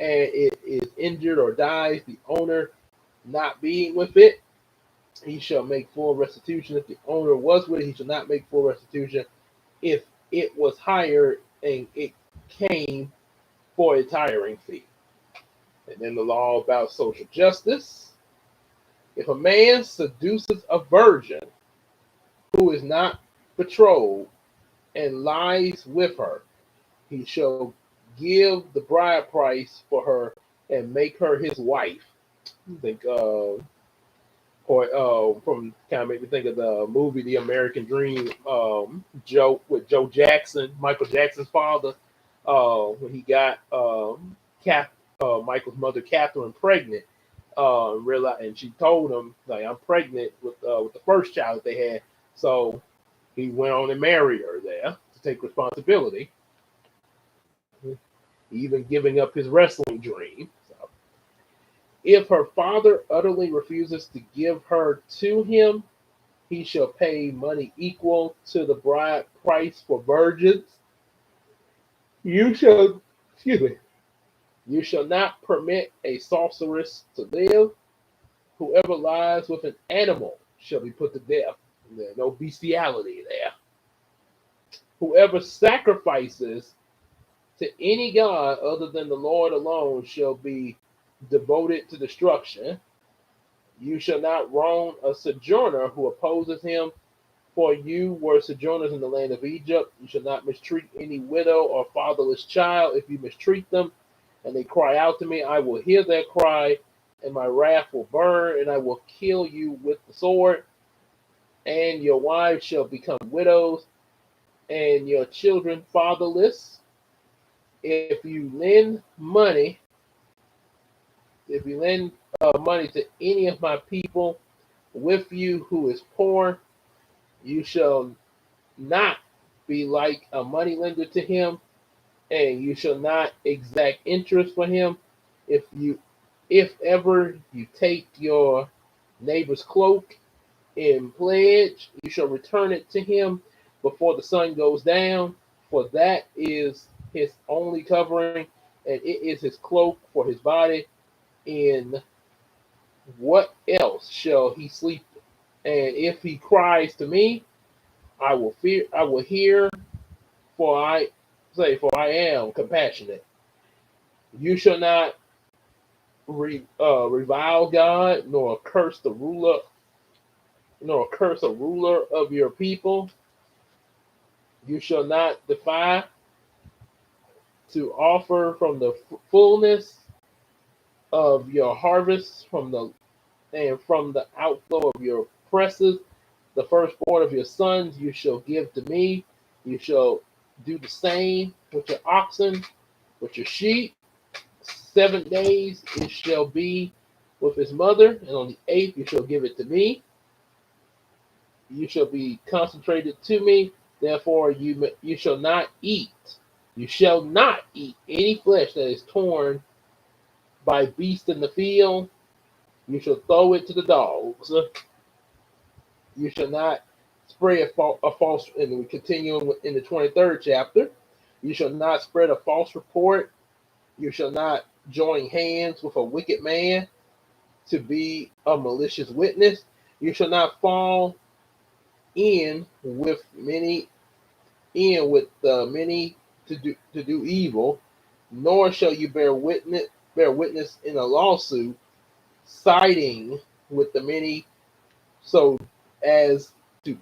and it is injured or dies, the owner not being with it, he shall make full restitution. If the owner was with it, he shall not make full restitution. If it was hired and it came for its hiring fee. And then the law about social justice. If a man seduces a virgin who is not betrothed and lies with her, he shall give the bride price for her and make her his wife. I think from kind of made me think of the movie The American Dream, Joe Jackson, Michael Jackson's father, when he got Michael's mother Catherine pregnant, and she told him, like, I'm pregnant with the first child that they had. So he went on and married her there to take responsibility, even giving up his wrestling dream. So, if her father utterly refuses to give her to him, he shall pay money equal to the bride price for virgins. You shall, excuse me, you shall not permit a sorceress to live. Whoever lies with an animal shall be put to death. There's no bestiality there. Whoever sacrifices to any god other than the Lord alone shall be devoted to destruction. You shall not wrong a sojourner who opposes him, for you were sojourners in the land of Egypt. You shall not mistreat any widow or fatherless child. If you mistreat them and they cry out to me, I will hear their cry, and my wrath will burn, and I will kill you with the sword. And your wives shall become widows, and your children fatherless. If you lend money, if you lend money to any of my people with you who is poor, you shall not be like a moneylender to him, and you shall not exact interest for him. If ever you take your neighbor's cloak in pledge, you shall return it to him before the sun goes down, for that is his only covering, and it is his cloak for his body. In what else shall he sleep? And if he cries to me, I will hear, for I am compassionate. You shall not revile God, nor curse a ruler of your people. You shall not defy to offer from the fullness of your harvest, from the outflow of your presses. The firstborn of your sons you shall give to me. You shall do the same with your oxen, with your sheep. 7 days it shall be with his mother, and on the eighth you shall give it to me. You shall be consecrated to me. Therefore you shall not eat. You shall not eat any flesh that is torn by beast in the field. You shall throw it to the dogs. You shall not spread a false, and we continue in the 23rd chapter. You shall not spread a false report. You shall not join hands with a wicked man to be a malicious witness. You shall not fall in with many to do evil, nor shall you bear witness in a lawsuit, siding with the many, so as to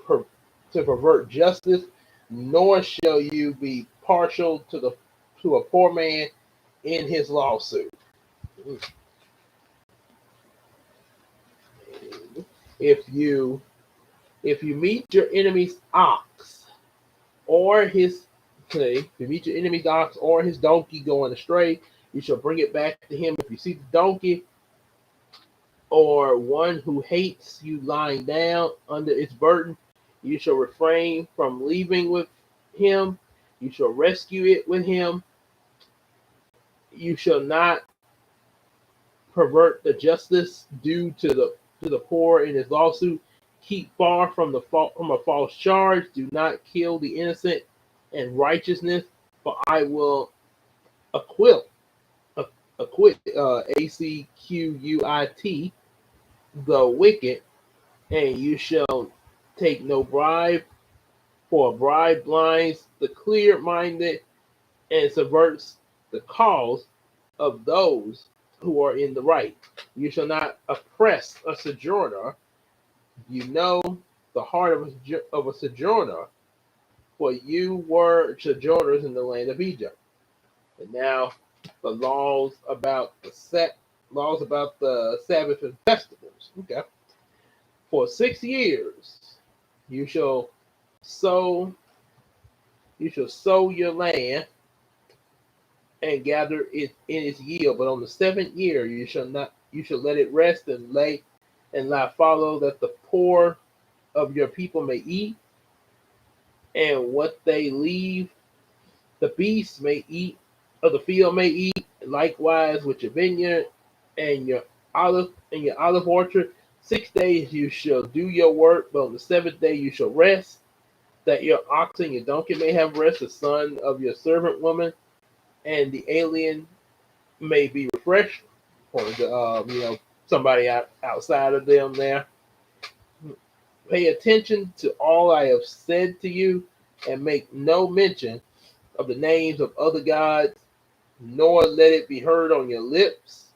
pervert justice, nor shall you be partial to a poor man in his lawsuit. If you meet your enemy's ox or his if you meet your enemy's ox or his donkey going astray, you shall bring it back to him. If you see the donkey or one who hates you lying down under its burden, you shall refrain from leaving with him. You shall rescue it with him. You shall not pervert the justice due to the poor in his lawsuit. Keep far from a false charge. Do not kill the innocent in righteousness, for I will acquit, acquit, the wicked, and you shall take no bribe, for a bribe blinds the clear-minded and subverts the cause of those who are in the right. You shall not oppress a sojourner. You know the heart of a sojourner, for you were sojourners in the land of Egypt. And now the laws about the Sabbath and festivals. Okay. For 6 years you shall sow your land and gather it in its yield, but on the seventh year you shall let it rest and lie fallow, that the poor of your people may eat, and what they leave the beasts may eat, of the field may eat, likewise with your vineyard and your olive orchard. 6 days you shall do your work, but on the seventh day you shall rest, that your oxen, your donkey may have rest, the son of your servant woman and the alien may be refreshed, or the somebody outside of them there. Pay attention to all I have said to you, and make no mention of the names of other gods, nor let it be heard on your lips.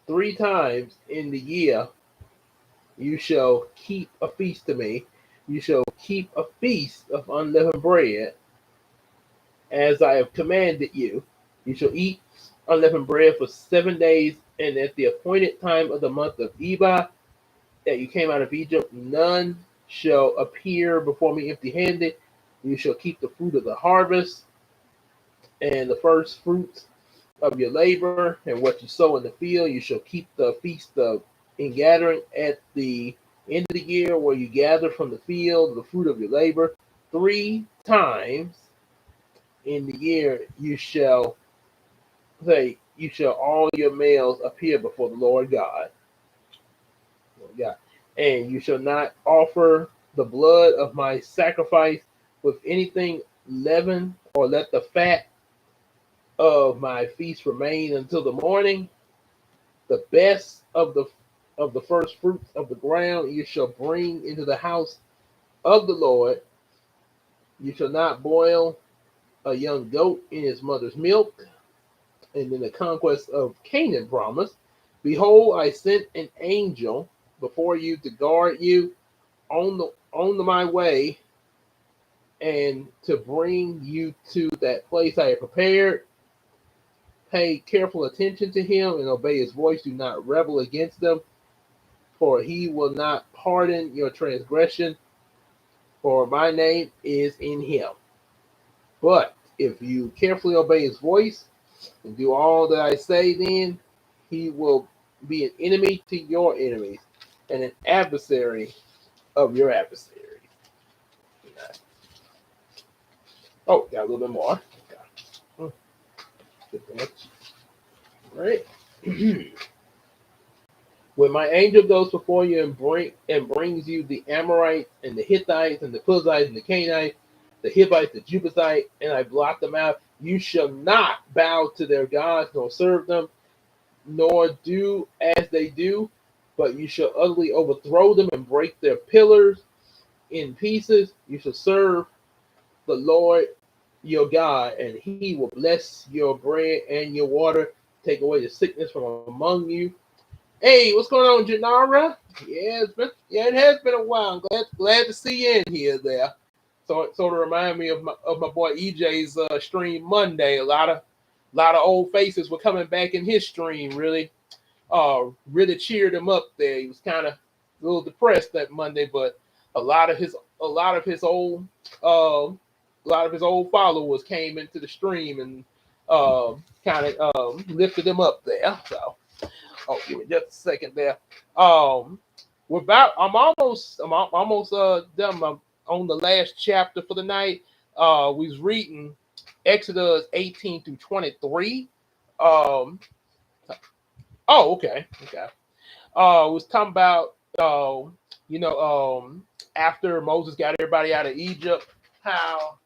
3 times in the year you shall keep a feast to me. You shall keep a feast of unleavened bread, as I have commanded you. You shall eat unleavened bread for 7 days, and at the appointed time of the month of Ebi, that you came out of Egypt, none shall appear before me empty-handed. You shall keep the fruit of the harvest and the first fruits of your labor, and what you sow in the field. You shall keep the feast of ingathering at the end of the year, where you gather from the field the fruit of your labor. 3 times in the year you shall all your males appear before the Lord God. And you shall not offer the blood of my sacrifice with anything leavened, or let the fat of my feast remain until the morning. The best of the first fruits of the ground you shall bring into the house of the Lord. You shall not boil a young goat in his mother's milk. And then the conquest of Canaan promised, behold, I sent an angel before you to guard you on my way, and to bring you to that place I have prepared. Pay careful attention to him and obey his voice. Do not rebel against them, for he will not pardon your transgression, for my name is in him. But if you carefully obey his voice and do all that I say, then he will be an enemy to your enemies, and an adversary of your adversaries. Oh, got a little bit more. All right. When my angel goes before you and brings you the Amorites and the Hittites and the Perizzites and the Canaanites, the Hivites, the Jebusites, and I blot them out, you shall not bow to their gods nor serve them, nor do as they do, but you shall utterly overthrow them and break their pillars in pieces. You shall serve the Lord your God, and he will bless your bread and your water, take away the sickness from among you. Hey, what's going on, Janara? It has been a while. I'm glad to see you in here there. So it sort of remind me of my boy EJ's stream Monday. A lot of old faces were coming back in his stream. Really cheered him up there. He was kind of a little depressed that Monday, but a lot of his old followers came into the stream and kind of lifted him up there. So. Oh, give me just a second there. I'm almost done on the last chapter for the night. We was reading Exodus 18 through 23. Okay. Was talking about after Moses got everybody out of Egypt, how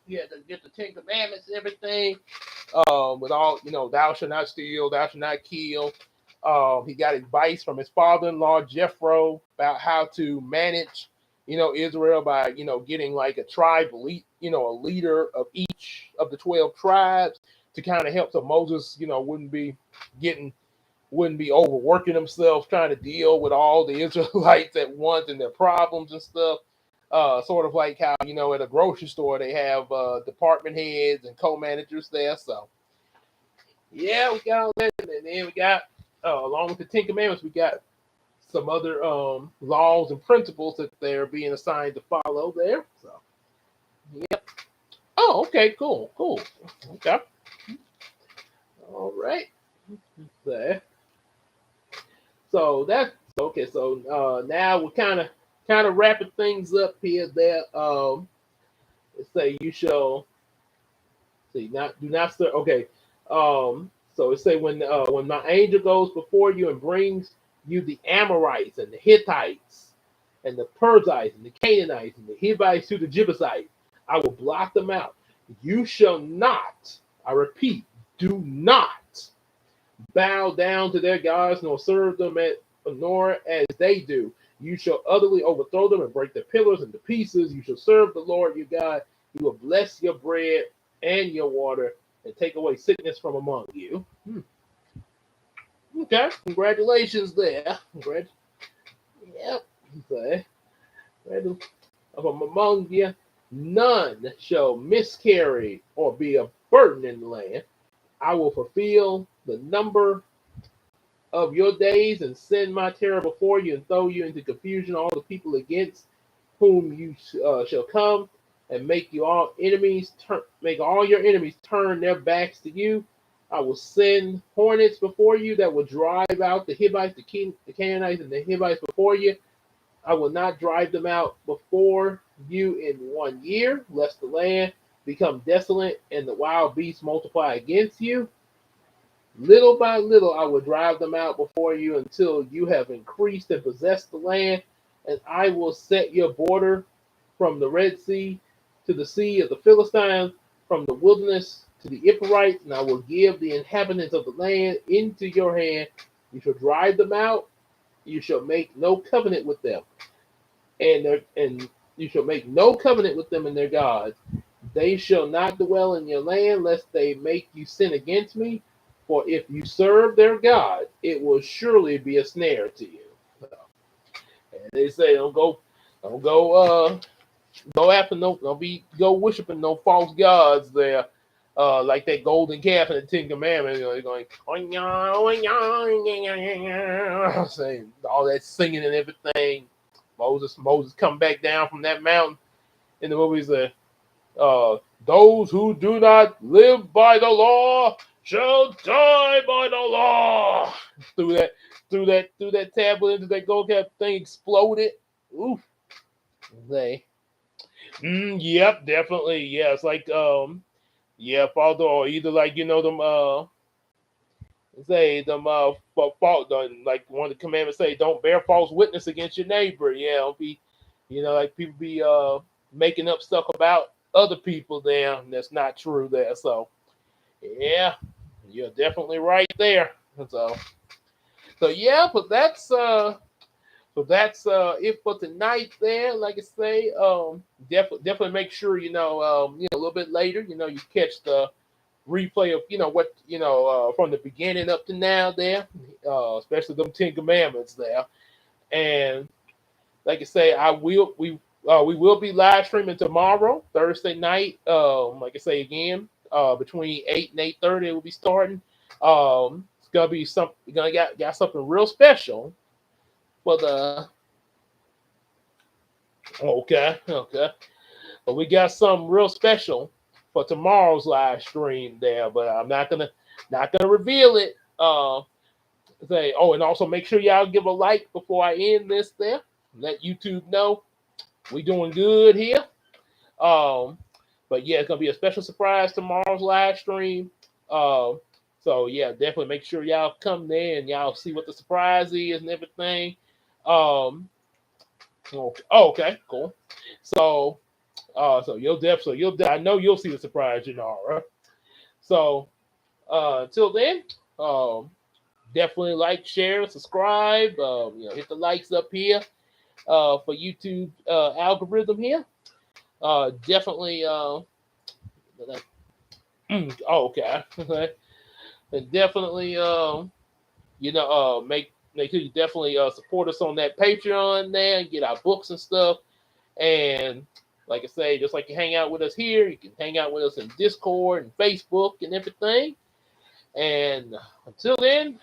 he had to get the 10 Commandments and everything. With all, thou shalt not steal, thou shalt not kill. He got advice from his father-in-law, Jethro, about how to manage, Israel by, getting like a tribe, a leader of each of the 12 tribes to kind of help so Moses, wouldn't be overworking himself trying to deal with all the Israelites at once and their problems and stuff. Sort of like how, at a grocery store, they have department heads and co-managers there. So, yeah, we got all that. And then we got, along with the 10 Commandments, we got some other laws and principles that they're being assigned to follow there. So, yeah. Oh, okay, cool. Okay. All right. There. So that's okay. So now we're kind of wrapping things up here. There, let's say you shall see not do not stir. Okay, so it say when my angel goes before you and brings you the Amorites and the Hittites and the Perizzites and the Canaanites and the Hivites to the Jebusites, I will blot them out. You shall not, I repeat, do not bow down to their gods, nor serve them nor as they do. You shall utterly overthrow them and break their pillars into pieces. You shall serve the Lord your God. He will bless your bread and your water and take away sickness from among you. Okay, congratulations there. Yep. Okay. From among you, none shall miscarry or be a burden in the land. I will fulfill the number of your days and send my terror before you and throw you into confusion all the people against whom you shall come and make all your enemies turn their backs to you. I will send hornets before you that will drive out the Hivites, the Canaanites, and the Hivites before you. I will not drive them out before you in 1 year, lest the land become desolate and the wild beasts multiply against you. Little by little, I will drive them out before you until you have increased and possessed the land, and I will set your border from the Red Sea to the Sea of the Philistines, from the wilderness to the Epirites, and I will give the inhabitants of the land into your hand. You shall drive them out. You shall make no covenant with them, and you shall make no covenant with them and their gods. They shall not dwell in your land, lest they make you sin against me. For if you serve their God, it will surely be a snare to you. And they say, go after go worshiping no false gods there, like that golden calf in the Ten Commandments. They're going, saying all that singing and everything. Moses come back down from that mountain in the movie. Said, those who do not live by the law shall die by the law. Through that tablet into that gold cap thing exploded. Oof. They. Yep, definitely. Yeah, it's like although either like them say them fault like one of the commandments say don't bear false witness against your neighbor. Yeah, don't be like people be making up stuff about other people there, and that's not true there. So yeah, you're definitely right there. So yeah, but that's it for tonight there. Like I say, definitely make sure a little bit later, you catch the replay of what from the beginning up to now there, especially them Ten Commandments there. And like I say, we will be live streaming tomorrow, Thursday night. Like I say again, between 8 and 8:30 we'll be starting. It's gonna be got something real special for the okay. But we got something real special for tomorrow's live stream there, but I'm not gonna reveal it. And also make sure y'all give a like before I end this there. Let YouTube know we doing good here. But yeah, it's gonna be a special surprise tomorrow's live stream. So yeah, definitely make sure y'all come there and y'all see what the surprise is and everything. Okay, cool. So I know you'll see the surprise, right? So until then, definitely like, share, subscribe. Hit the likes up here for YouTube algorithm here. Definitely. Okay. And definitely, make sure you definitely support us on that Patreon there and get our books and stuff. And like I say, just like you hang out with us here, you can hang out with us in Discord and Facebook and everything. And until then,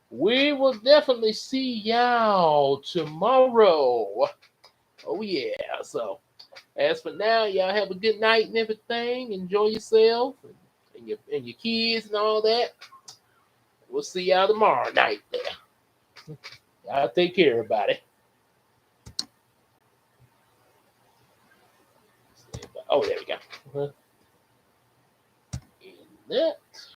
we will definitely see y'all tomorrow. Oh yeah. So as for now, y'all have a good night and everything. Enjoy yourself and your kids and all that. We'll see y'all tomorrow night there. Y'all take care, everybody. Oh, there we go.